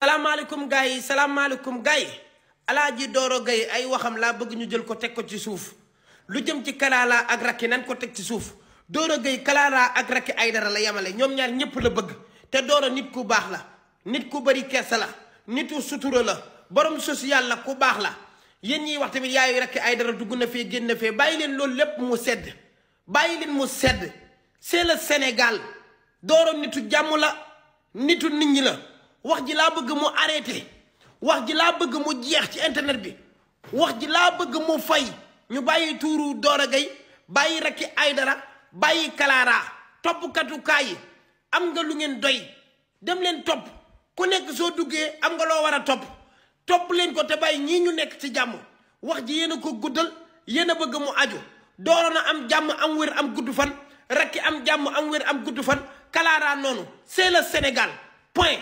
salaamaaleykum gars yi salaamaaleykum gars yi Alaaji Doro Gaye ay waxam laa bëgg ñu jël ko teg ko ci suuf lu jëm ci Kalala ak Racky nan ko teg ci suuf Doro Gaye Kalala ak Racky Aïdara la yemale ñoom ñaar ñëpp la bëgg te Doro nit ku baax la nit ku bëri kersa la nitu sutura la borom social la ku baax la yéen ñiy wax tamit yaayu Racky Aïdara dugg na fee génn fee bàyyi leen loolu lépp mu sedd bàyyi leen mu sedd c'est le Sénégal Doro nitu jàmm la nitu nit ñi la wax ji laa bëgg mu arrêté wax ji laa bëgg mu jeex ci internet bi wax ji laa bëgg mu fay ñu bàyyi tuuru Doro Gaye bàyyi Racky Aïdara bàyyi Kalala toppkatu kaa yi am nga lu ngeen doy dem leen topp ku nekk soo duggee am nga loo war a topp leen ko te bàyyi ñii ñu nekk ci jàmm wax ji yéen a ko guddal yéen a bëgg mu aju Doro na am jàmm am wér am gudd fan Racky am jàmm am wér am gudd fan Kalala noonu c'est le Sénégal point